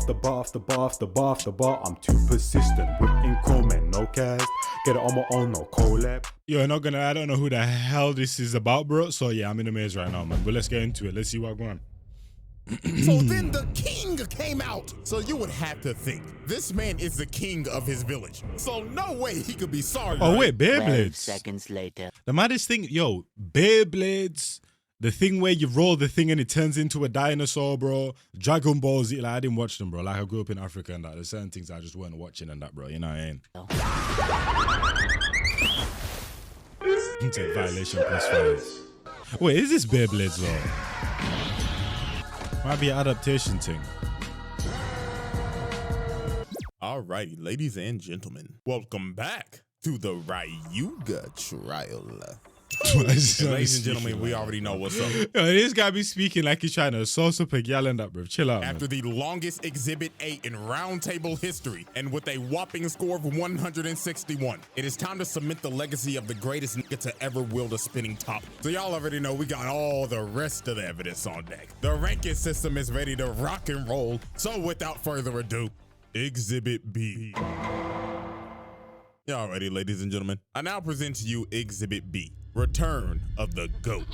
the bar, off the bar, off the bar, off the bar. I'm too persistent with increment, no cast. Get it on my own, no collab. Yo, I don't know who the hell this is about, bro. So yeah, I'm in a maze right now, man. But let's get into it. Let's see what's going on. So then the king came out. So you would have to think, this man is the king of his village. So no way he could be sorry. Oh, right? wait, Beyblades. Seconds later. The maddest thing, yo, Beyblades, the thing where you roll the thing and it turns into a dinosaur, bro. Dragon Ball Z, like, I didn't watch them, bro. Like, I grew up in Africa and that. There's certain things I just weren't watching and that, bro. You know what I mean? It's a violation +5. Wait, is this Beyblades, though? Might be an adaptation thing. Alrighty, ladies and gentlemen, welcome back to the Ryuga trial. Ladies and gentlemen, we already know what's up. Yo, this guy be speaking like he's trying to sauce up a gal and that, bro. Chill out, After the longest Exhibit 8 in round table history, and with a whopping score of 161, it is time to cement the legacy of the greatest nigga to ever wield a spinning top. So y'all already know we got all the rest of the evidence on deck. The ranking system is ready to rock and roll. So without further ado, Exhibit B. Y'all ready, ladies and gentlemen? I now present to you Exhibit B, Return of the GOAT.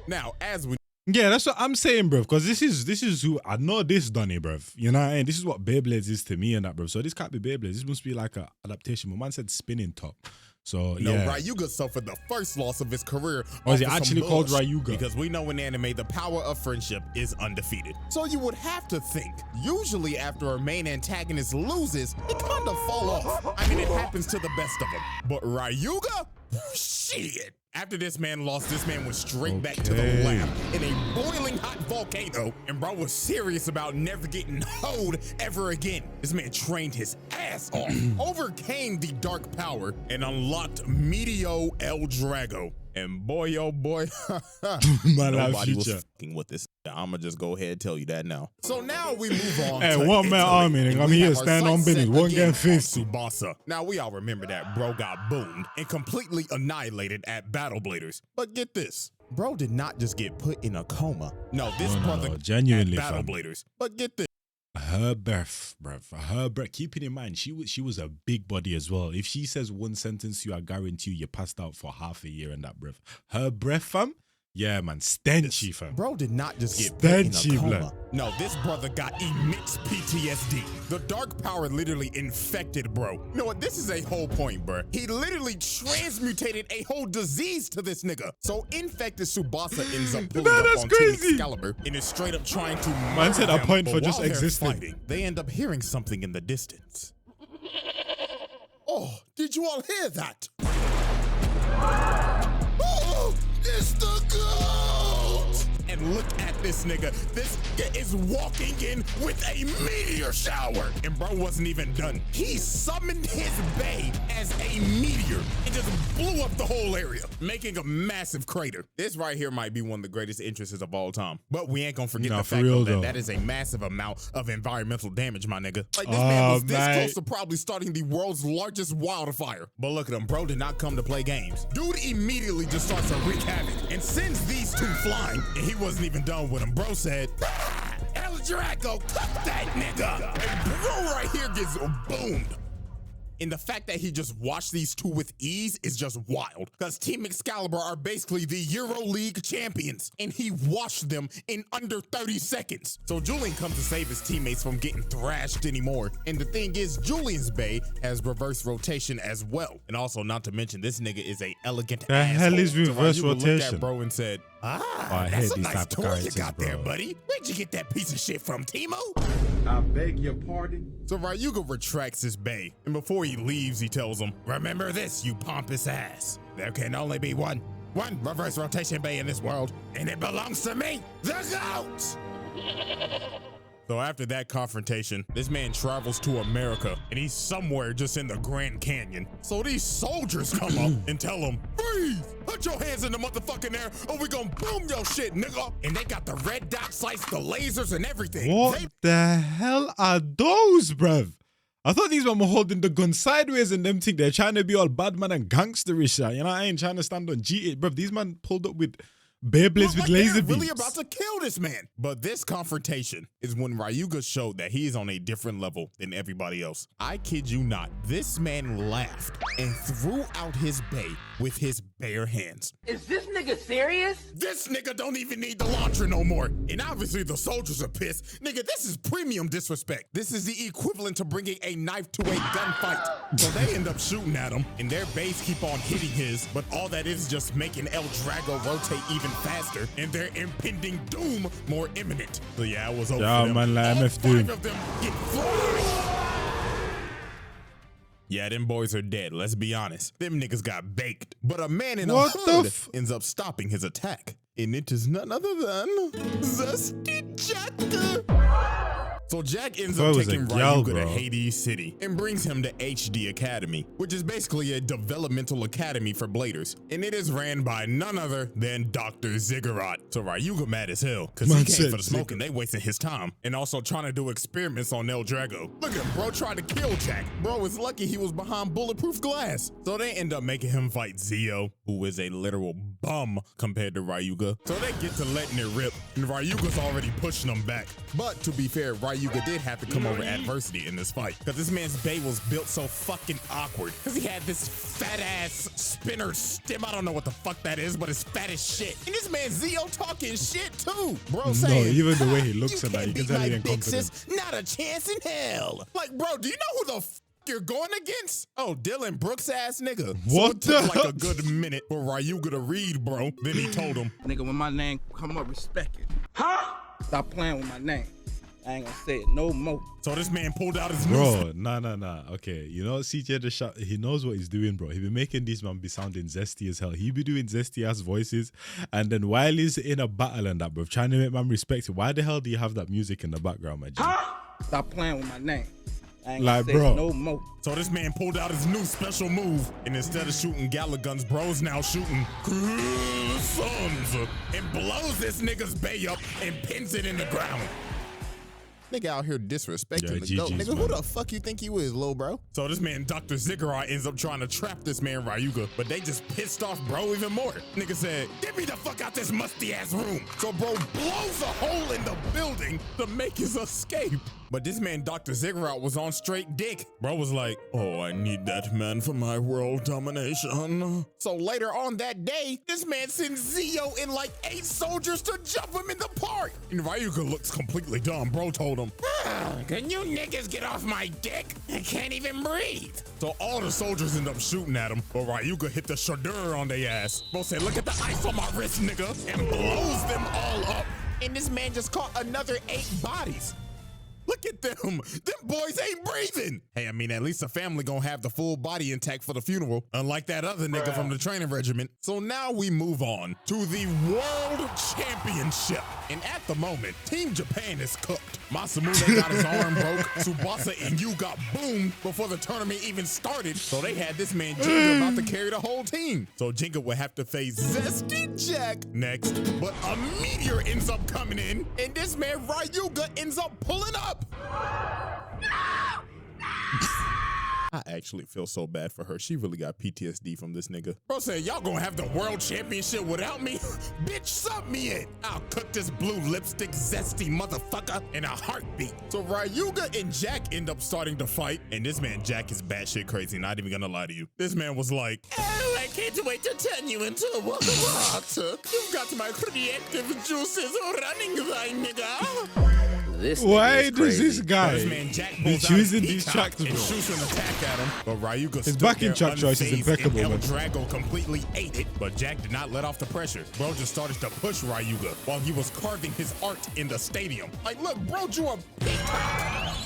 Now, as we Yeah, that's what I'm saying, bro. Because this is who I know this Donny, bro. You know what I mean? This is what Beyblades is to me and that, bro. So this can't be Beyblades. This must be like a adaptation. My man said spinning top. So yeah. Ryuga suffered the first loss of his career. Or is it actually called Ryuga? Because we know in anime the power of friendship is undefeated. So you would have to think, usually after a main antagonist loses, it kind of fall off. I mean, it happens to the best of them. But Ryuga? Shit. After this man lost, this man went straight back to the lab in a boiling hot volcano, and bro was serious about never getting hoed ever again. This man trained his ass off, overcame the dark power, and unlocked Medio El Drago. And boy, oh boy, nobody was fucking with this. I'ma just go ahead and tell you that now. So now we move on. Hey, to one man army, and I'm here stand on business. One game 50. Tsubasa. Now we all remember that bro got boomed and completely annihilated at Battle Bladers. But get this, bro did not just get put in a coma. No, this brother genuinely at Battle Bladers. But get this. Her breath, bruv. Her breath. Keeping in mind, she was a big body as well. If she says one sentence, I guarantee you passed out for half a year in that breath. Her breath, fam. Yeah, man, stenchy, fam. Bro did not just get put in a coma. Blood. No, this brother got immense PTSD. The dark power literally infected bro. You know what? This is a whole point, bro. He literally transmutated a whole disease to this nigga. So infected Tsubasa ends up pulling up on Team Excalibur and is straight up trying to man said a point for just existing. Fighting, they end up hearing something in the distance. Oh, did you all hear that? Oh, it's the GOAT! And look at this nigga. This nigga is walking in with a meteor shower. And bro wasn't even done. He summoned his bae as a meteor and just blew up the whole area, making a massive crater. This right here might be one of the greatest entrances of all time. But we ain't gonna forget the fact that is a massive amount of environmental damage, my nigga. Like this man was this close to probably starting the world's largest wildfire. But look at him, bro did not come to play games. Dude immediately just starts to wreak havoc and sends these two flying, and he wasn't even done with him. Bro said, El Drago, cut that nigga. And bro right here gets boomed. And the fact that he just watched these two with ease is just wild. Because Team Excalibur are basically the Euro League champions. And he washed them in under 30 seconds. So Julian comes to save his teammates from getting thrashed anymore. And the thing is, Julian's bae has reverse rotation as well. And also, not to mention, this nigga is a elegant asshole. The hell is reverse rotation? Looked at bro and said, that's a nice toy you got there, buddy. Where'd you get that piece of shit from, Timo? I beg your pardon? So Ryuga retracts his bae, and before he leaves, he tells him, remember this, you pompous ass. There can only be one reverse rotation bae in this world, and it belongs to me, the GOAT! So after that confrontation, this man travels to America, and he's somewhere just in the Grand Canyon. So these soldiers come up and tell him, freeze! Put your hands in the motherfucking air, or we gonna boom your shit, nigga! And they got the red dot sights, the lasers, and everything. What the hell are those, bruv? I thought these men were holding the gun sideways and them think they're trying to be all bad man and gangsterish. You know, I ain't trying to stand on G8, bruv. These men pulled up with Beyblades with laser beams. Really about to kill this man. But this confrontation is when Ryuga showed that he is on a different level than everybody else. I kid you not. This man laughed and threw out his bay with his bare hands. Is this nigga serious? This nigga don't even need the launcher no more. And obviously the soldiers are pissed. Nigga, this is premium disrespect. This is the equivalent to bringing a knife to a gunfight. So they end up shooting at him, and their bays keep on hitting his, but all that is just making El Drago rotate even faster, and their impending doom more imminent. So yeah, it was over for them. Man, like All MF five Doom. of them get flied. Yeah, them boys are dead, let's be honest. Them niggas got baked. But a man in a What the hood f- ends up stopping his attack. And it is none other than Zesty Jack. So Jack ends Bro, up it was a taking gal, Ryuga to bro. Hades City and brings him to HD Academy, which is basically a developmental academy for bladers. And it is ran by none other than Dr. Ziggurat. So Ryuga mad as hell, because he Man came said for the smoke and they wasting his time. And also trying to do experiments on El Drago. Look at him, bro tried to kill Jack. Bro was lucky he was behind bulletproof glass. So they end up making him fight Zio, who is a literal bum compared to Ryuga. So they get to letting it rip, and Ryuga's already pushing them back. But to be fair, Ryuga did have to come over adversity in this fight, because this man's bay was built so fucking awkward, because he had this fat ass spinner stem. I don't know what the fuck that is, but it's fat as shit. And this man Zio talking shit too. Bro saying, even the way he looks and that, you can beat tell my he ain't big confident. sis, not a chance in hell. Like, bro, do you know who the f you're going against? Oh, Dylan Brooks ass nigga. What So it took the- like a good minute for Ryuga to read, bro. Then he told him, Nigga, when my name come up, respect it. Huh? Stop playing with my name. I ain't gonna say it no more. so this man pulled out his new Bro, nah. Okay, you know, CJ the shot, he knows what he's doing, bro. He be making these man be sounding zesty as hell. He be doing zesty ass voices, and then while he's in a battle and that, bro, trying to make man respect it. Why the hell do you have that music in the background, man? Stop playing with my name. I ain't Like, gonna say bro. it no more. So this man pulled out his new special move, and instead of shooting Gala guns, bro's now shooting sons and blows this nigga's bay up and pins it in the ground. Nigga out here disrespecting Yeah, the GOAT. GG's, Nigga, who man. the fuck you think you is, lil bro? So this man, Dr. Ziggurat, ends up trying to trap this man, Ryuga, but they just pissed off bro even more. Nigga said, get me the fuck out this musty ass room. So bro blows a hole in the building to make his escape. But this man, Dr. Ziggurat, was on straight dick. Bro was like, oh, I need that man for my world domination. So later on that day, this man sends Zio and like 8 soldiers to jump him in the park. And Ryuga looks completely dumb. Bro told him, can you niggas get off my dick? I can't even breathe. So all the soldiers end up shooting at him, but Ryuga hit the shadeur on their ass. Bro said, look at the ice on my wrist, nigga, and blows them all up. And this man just caught another 8 bodies. Look at them. Them boys ain't breathing. Hey, I mean, at least the family gonna have the full body intact for the funeral, unlike that other nigga from the training regiment. So now we move on to the World Championship. And at the moment, Team Japan is cooked. Masamune got his arm broke. Tsubasa and Yu got boomed before the tournament even started. So they had this man Jinga about to carry the whole team. So Jinga would have to face Zesty Jack next. But a meteor ends up coming in, and this man Ryuga ends up pulling up. I actually feel so bad for her. She really got PTSD from this nigga. Bro said, y'all gonna have the world championship without me? Bitch, sub me in. I'll cook this blue lipstick zesty motherfucker in a heartbeat. So Ryuga and Jack end up starting to fight. And this man, Jack, is batshit crazy. Not even gonna lie to you. This man was like, oh, I can't wait to turn you into a world of art. You've got my creative juices running, thy nigga. This Why does this guy This man Jack be pulls out his choosing these peacock tracks, and bro? shoots an attack at him, but Ryuga His stood backing there track choice is unfazed, impeccable, and El man. Drago completely ate it, but Jack did not let off the pressure. Bro just started to push Ryuga while he was carving his art in the stadium. Like, look, bro drew a peacock.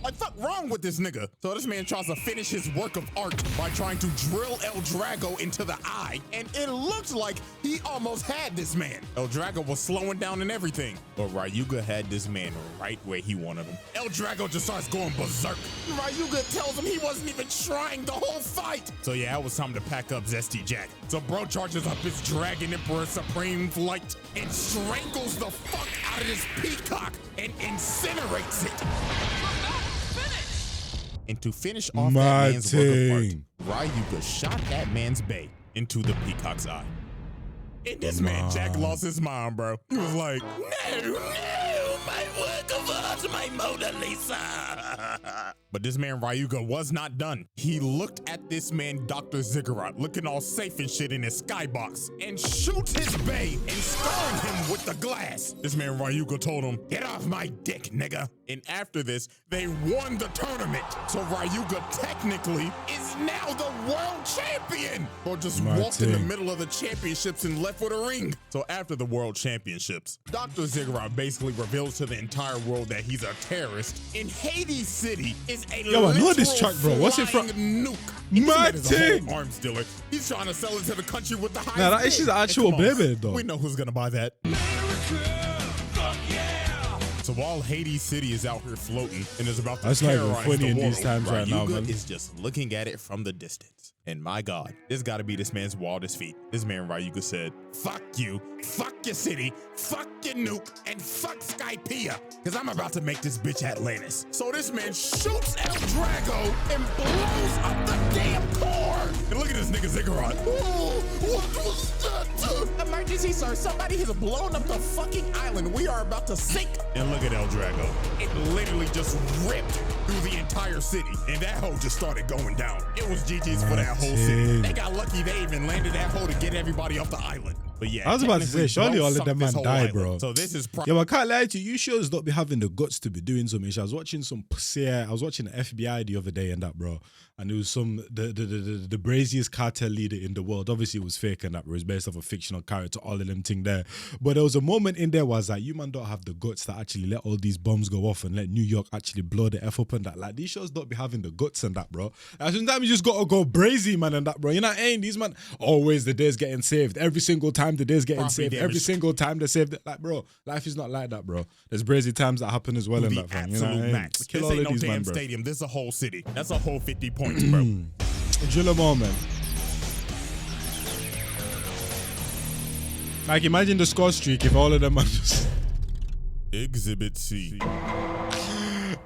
Like, fuck wrong with this nigga? So this man tries to finish his work of art by trying to drill El Drago into the eye, and it looked like he almost had this man. El Drago was slowing down and everything, but Ryuga had this man right where he wanted him. El Drago just starts going berserk. Ryuga tells him he wasn't even trying the whole fight. So yeah, it was time to pack up Zesty Jack. So bro charges up his Dragon Emperor Supreme Flight and strangles the fuck out of this peacock and incinerates it. And to finish off that man's work of art, Ryuga shot that man's bay into the peacock's eye. And this man Jack lost his mind, bro. He was like, no, my work of art, my Mona Lisa. But this man Ryuga was not done. He looked at this man Dr. Ziggurat looking all safe and shit in his skybox and shoots his bae and scarring him with the glass. This man Ryuga told him, get off my dick, nigga. And after this, they won the tournament. So Ryuga technically is now the world champion. Or just walked in the middle of the championships and left with a ring. So after the world championships, Dr. Ziggurat basically reveals to the entire world that he's a terrorist. In Hades City is a I know this track, bro. What's it from? Nuke. My thing. Arms dealer. He's trying to sell it to the country with the highest. Nah, that is actual baby, though. We know who's gonna buy that. So while Hades City is out here floating and is about to terrorize the world, in these times right now, man. is just looking at it from the distance. And my God, this gotta be this man's wildest feat. This man Ryuga said, fuck you, fuck your city, fuck your nuke, and fuck Skypiea, because I'm about to make this bitch Atlantis. So this man shoots El Drago and blows up the damn core. And look at this nigga Ziggurat. Oh, what was that? Emergency, sir. Somebody has blown up the fucking island. We are about to sink. And look at El Drago. It literally just ripped through the entire city. And that hoe just started going down. It was GG's for that whole city. They got lucky they even landed that hoe to get everybody off the island. But yeah, I was about to say, surely all of them man died, bro. So this is yeah, but I can't lie to you. You sure not be having the guts to be doing something. I was watching some I was watching the FBI the other day and that, bro. And it was the braziest cartel leader in the world. Obviously, it was fake and that, bro. It was based off a fictional character, all of them thing there. But there was a moment in there was like, you man don't have the guts to actually let all these bombs go off and let New York actually blow the F up and that. Like, these shows don't be having the guts and that, bro. Like, sometimes you just gotta go brazy, man, and that, bro. You know what I mean? These man, always the day's getting saved. Every single time the day's getting saved. Every single time they saved it. Like, bro, life is not like that, bro. There's brazy times that happen as well in that, fam. You know what I mean? Max. Kill This all ain't of no these damn man, bro. stadium. This is a whole city. That's a whole 50 points, bro. Drill a moment. Like, imagine the score streak if all of them are just... Exhibit C.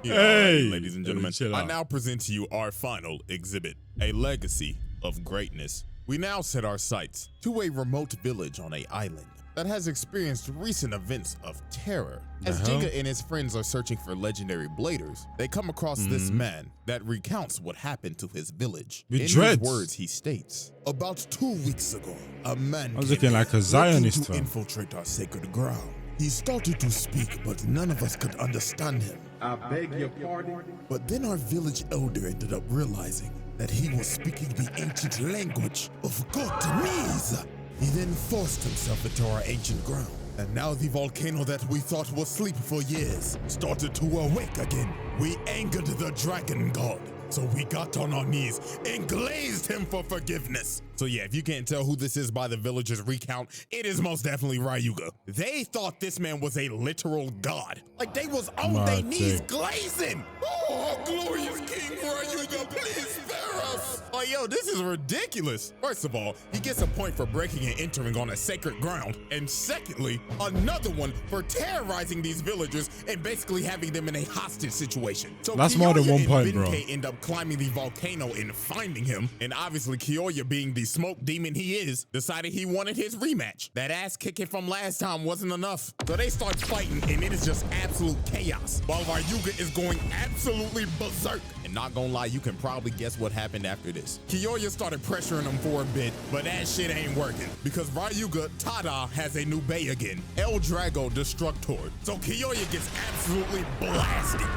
Hey, ladies and gentlemen, I now present to you our final exhibit, a legacy of greatness. We now set our sights to a remote village on an island that has experienced recent events of terror. As Jenga and his friends are searching for legendary bladers, they come across this man that recounts what happened to his village. In his words, he states, about 2 weeks ago, a man was looking like a Zionist to infiltrate our sacred ground. He started to speak, but none of us could understand him. I beg your pardon? But then our village elder ended up realizing that he was speaking the ancient language of Gotamese. He then forced himself into our ancient ground. And now the volcano that we thought was asleep for years started to awake again. We angered the dragon god. So we got on our knees and glazed him for forgiveness. So yeah, if you can't tell who this is by the villagers' recount, it is most definitely Ryuga. They thought this man was a literal god. Like they was on their knees glazing. Oh, glorious King Ryuga, please spare us. Oh, yo, this is ridiculous. First of all, he gets a point for breaking and entering on a sacred ground. And secondly, another one for terrorizing these villagers and basically having them in a hostage situation. So that's more than 1 point, bro. End up climbing the volcano and finding him. And obviously, Kiyoya, being the smoke demon he is, decided he wanted his rematch. That ass kicking from last time wasn't enough. So they start fighting and it is just absolute chaos. While Ryuga is going absolutely berserk. And not gonna lie, you can probably guess what happened after this. Kiyoya started pressuring him for a bit, but that shit ain't working. Because Ryuga, Tada, has a new bae again. El Drago Destructor. So Kiyoya gets absolutely blasted.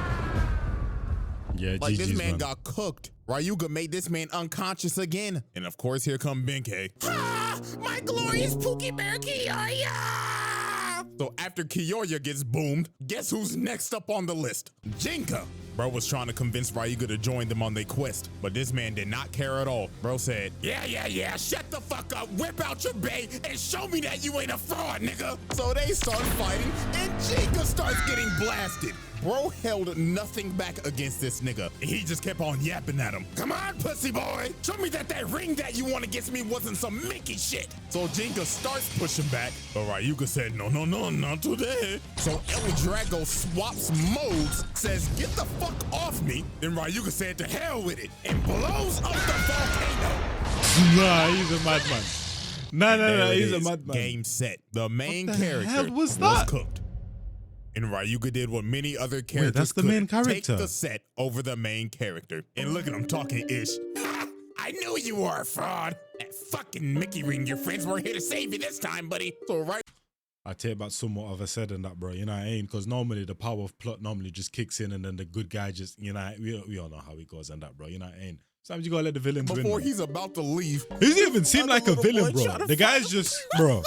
Yeah, like GG's, this man got cooked. Ryuga made this man unconscious again. And of course, here come Benkei. Ah, my glorious Pookie Bear Kiyoya! So after Kiyoya gets boomed, guess who's next up on the list? Jinka. Bro was trying to convince Ryuga to join them on their quest, but this man did not care at all. Bro said, yeah, shut the fuck up, whip out your bae, and show me that you ain't a fraud, nigga. So they start fighting, and Jinka starts getting blasted. Bro held nothing back against this nigga. He just kept on yapping at him. Come on, pussy boy. Show me that ring that you won against me wasn't some Mickey shit. So Jinka starts pushing back, but Ryuga said, no, not today. So El Drago swaps modes, says, get the fuck off me. Then Ryuga said, to hell with it, and blows up the volcano. Nah, he's a madman. No, There it he's a is. madman. Game set. The main What the character hell was that? cooked. And Ryuga did what many other characters that's the couldn't. main character. Take the set over the main character. And look at him talking ish. I knew you were a fraud. That fucking Mickey ring, your friends weren't here to save you this time, buddy. So I take back somewhat of a said in that, bro. You know what I mean? Because normally the power of plot normally just kicks in and then the good guy just, you know, we all know how it goes and that, bro. You know what I mean? Sometimes you gotta let the villains win. before Bro. he's about to leave, He doesn't even seem like a little villain, boy bro. trying to The guy's just, bro.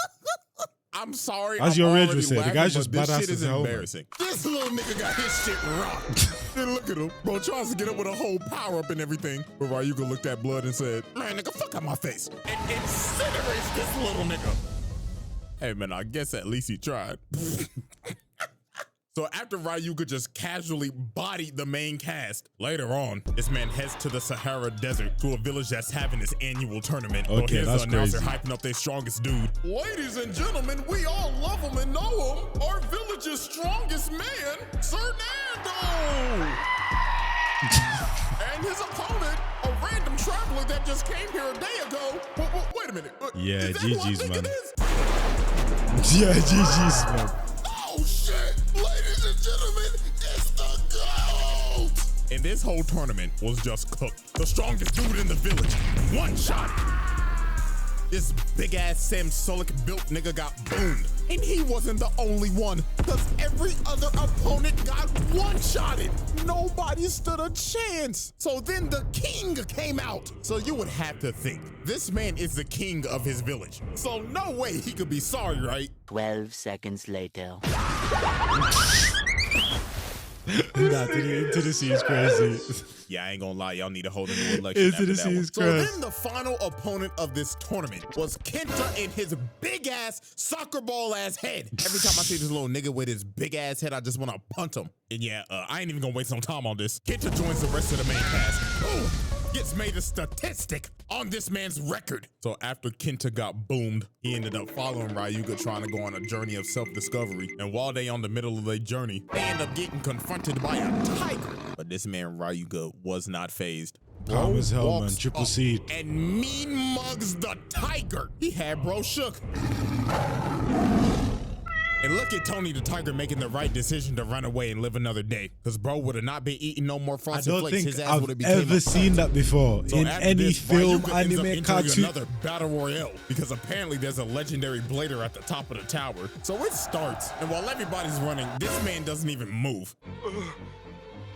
I'm sorry. As I'm your rage already would say, the laughing, guy's but just this badass shit is as hell, man. embarrassing. This little nigga got his shit rocked. Then look at him. Bro tries to get up with a whole power up and everything. But Ryuga looked at Blood and said, man, nigga, fuck out my face. And incinerates this little nigga. Hey, man, I guess at least he tried. So after Ryuga just casually bodied the main cast, later on, this man heads to the Sahara Desert to a village that's having its annual tournament. So Okay, here's that's the announcer crazy. hyping up their strongest dude. Ladies and gentlemen, we all love him and know him. Our village's strongest man, Sir Nando. And his opponent, a random traveler that just came here a day ago. Wait a minute. Yeah, Is that who I GG's, think man. it is? Yeah, GG's, man. Oh shit! Ladies and gentlemen, it's the GOAT! And this whole tournament was just cooked. The strongest dude in the village, one shot. This big ass Sam Sulek built nigga got boomed. And he wasn't the only one, because every other opponent got one-shotted. Nobody stood a chance. So then the king came out. So you would have to think, this man is the king of his village. So no way he could be sorry, right? 12 seconds later. Nah, Tennessee is crazy. Yeah, I ain't gonna lie, y'all need to hold a new election after that one. So then the final opponent of this tournament was Kenta and his big ass soccer ball ass head. Every time I see this little nigga with his big ass head, I just wanna punt him. And yeah, I ain't even gonna waste no time on this. Kenta joins the rest of the main cast. Boom! Gets made a statistic on this man's record. So after Kenta got boomed, he ended up following Ryuga trying to go on a journey of self-discovery. And while they on the middle of their journey, they end up getting confronted by a tiger. But this man Ryuga was not phased. Calm as hell, man. walks Triple up C. and mean mugs the tiger. He had bro shook. And look at Tony the Tiger making the right decision to run away and live another day. Because bro would have not been eating no more I frosted don't flakes. think His ass I've would have became ever seen that before So in after any this, film, Ryuga ends up anime, entering cartoon. another battle royale because apparently there's a legendary blader at the top of the tower. So it starts, and while everybody's running, this man doesn't even move.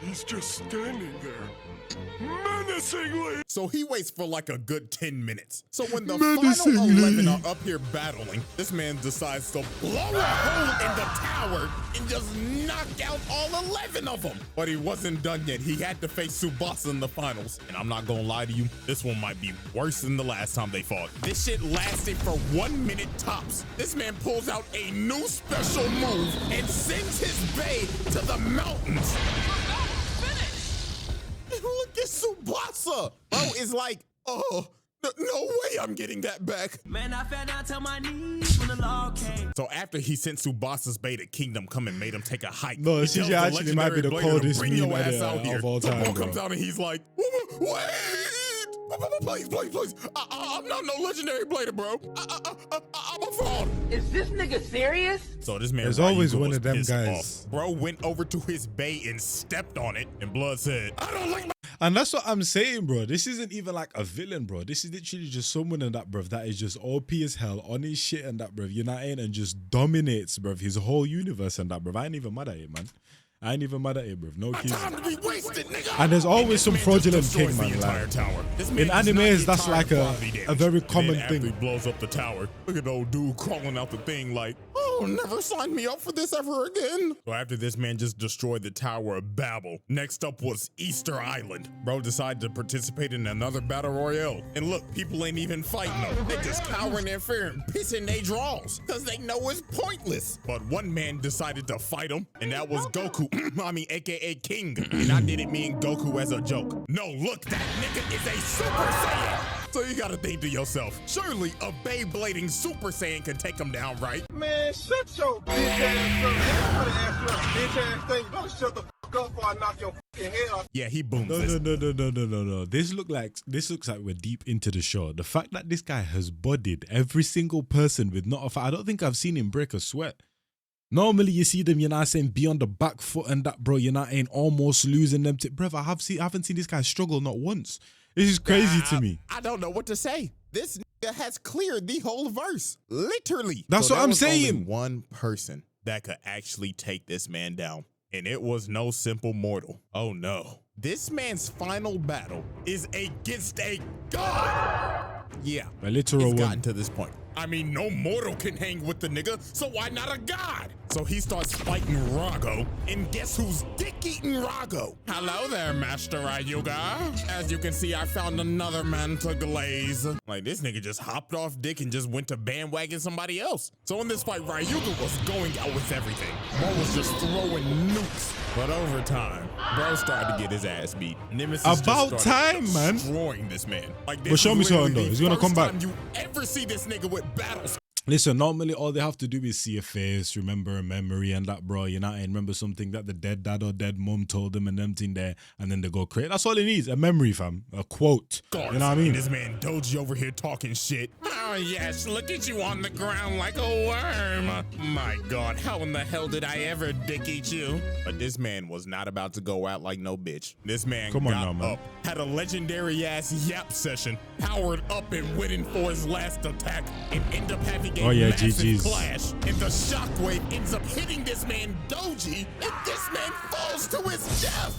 He's just standing there, menacingly. So he waits for like a good 10 minutes. So when the final 11 are up here battling, this man decides to blow a hole in the tower and just knock out all 11 of them. But he wasn't done yet. He had to face Tsubasa in the finals. And I'm not gonna lie to you, this one might be worse than the last time they fought. This shit lasted for 1 minute tops. This man pulls out a new special move and sends his bae to the mountains. Look at Tsubasa. Bro is like, oh, no way I'm getting that back. Man, I fell down to my knees when the law came. So after he sent Tsubasa's bae to Kingdom Come and made him take a hike. No, he CJ tells the actually might be the legendary Blader to coldest bring meme your ass editor out here. of all So time, Bro bro. comes out and he's like, wait. Please. I'm not no legendary blader, bro. I'm a fraud. Is this nigga serious? So this man There's always Ryuga one was of them pissed guys. off. Bro went over to his bae and stepped on it, and Blood said, I don't like my. And that's what I'm saying, bro. This isn't even like a villain, bro. This is literally just someone in that, bruv, that is just OP as hell on his shit and that, bruv. You know what I mean? And just dominates, bruv, his whole universe and that, bruv. I ain't even mad at it, man. I ain't even mad at it, bruv. No keys. Time to be wasted, nigga. And there's always some This man just fraudulent destroys king, the man. entire Like, tower. This man in does not animes, get that's tired like of a property damage. very And common then after thing. he blows up the tower, look at old dude crawling out the thing like, oh, never sign me up for this ever again. So after this man just destroyed the Tower of Babel, next up was Easter Island. Bro decided to participate in another battle royale. And look, people ain't even fighting them. They just cowering in fear and pissing they draws because they know it's pointless. But one man decided to fight him, and that was Goku, AKA King. And I didn't mean Goku as a joke. No, look, that nigga is a Super Saiyan. So you gotta think to yourself, surely a Beyblading Super Saiyan can take him down, right? Man, shut your bitch ass up. I'm gonna ask you a bitch ass thing. You better shut the fuck up before I knock your fucking head off. Yeah, he booms. No. This looks like we're deep into the show. The fact that this guy has bodied every single person with not a fight. I don't think I've seen him break a sweat. Normally you see them, saying be on the back foot and that, bro. Ain't almost losing them. Bruv, I haven't seen this guy struggle not once. This is crazy to me. I don't know what to say. This nigga has cleared the whole verse. Literally. That's what I'm saying. Only one person that could actually take this man down. And it was no simple mortal. Oh no. This man's final battle is against a god. Yeah. A literal it's one. gotten to this point. I mean, no mortal can hang with the nigga, so why not a god? So he starts fighting Rago, and guess who's dick-eating Rago? Hello there, Master Ryuga. As you can see, I found another man to glaze. Like, this nigga just hopped off dick and just went to bandwagon somebody else. So in this fight, Ryuga was going out with everything. Bro was just throwing nukes. But over time, bro started to get his ass beat. Nemesis About time, man. Destroying this man. Like, this But show me is something, though. literally He's the gonna come first back. time you ever see this nigga with battles. Listen, normally all they have to do is see a face, remember a memory and that, bro. And remember something that the dead dad or dead mom told them and them thing there, and then they go crazy. That's all it needs, a memory, fam. A quote. You know what I mean? This man Doji over here talking shit. Oh yes, look at you on the ground like a worm. My God, how in the hell did I ever dick eat you? But this man was not about to go out like no bitch. This man Come on got now, man. up, had a legendary ass yap session, powered up and went in for his last attack, and ended up having a massive GG's. clash. And the shockwave ends up hitting this man Doji, and this man falls to his death.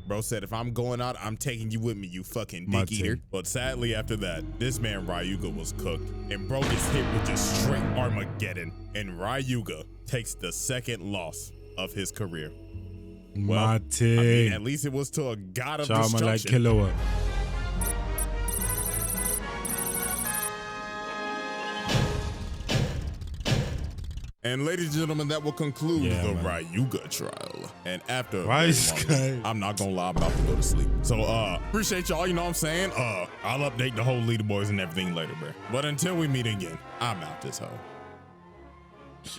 Bro said, if I'm going out, I'm taking you with me, you fucking My dick eater. team. But sadly, after that, this man Ryuga was cooked. And bro gets hit with just straight Armageddon. And Ryuga takes the second loss of his career. Well, My I mean, team. at least it was to a god of Shaman like destruction. Killer. And ladies and gentlemen, that will conclude Yeah, the man. Ryuga trial. And after Why a is very long Sky- list, I'm not gonna lie, I'm about to go to sleep. So appreciate y'all, you know what I'm saying? I'll update the whole leaderboards and everything later, bro. But until we meet again, I'm out this hoe.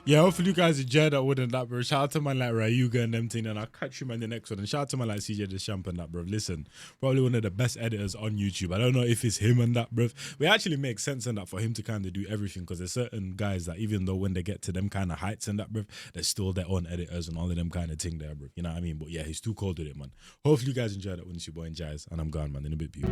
Yeah, hopefully you guys enjoyed that one and that, bro. Shout out to man like Ryuga and them thing, and I'll catch you man the next one. And shout out to man like CJ the Champ and that, bro. Listen, probably one of the best editors on YouTube. I don't know if it's him and that, bro. But it actually makes sense in that for him to kind of do everything, because there's certain guys that even though when they get to them kind of heights and that, bro, they're still their own editors and all of them kind of thing there, bro. You know what I mean? But yeah, he's too cold with it, man. Hopefully you guys enjoyed that one. It's your boy Jazz, and I'm gone, man, in a bit, people.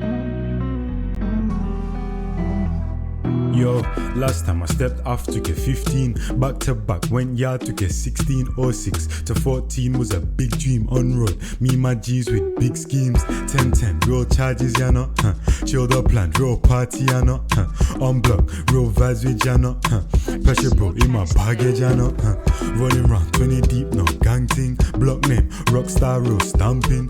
Yo, last time I stepped off, took a 15. Back to back, went yard, took a 16. 06 to 14 was a big dream on road. Me, my G's with big schemes. 10-10, real charges, ya know. Chilled up plan, real party, ya know. On block, real vibes with ya know. Pressure bro in my baggage, ya know. Running round 20 deep, no gang ting. Block name, rockstar, real stamping.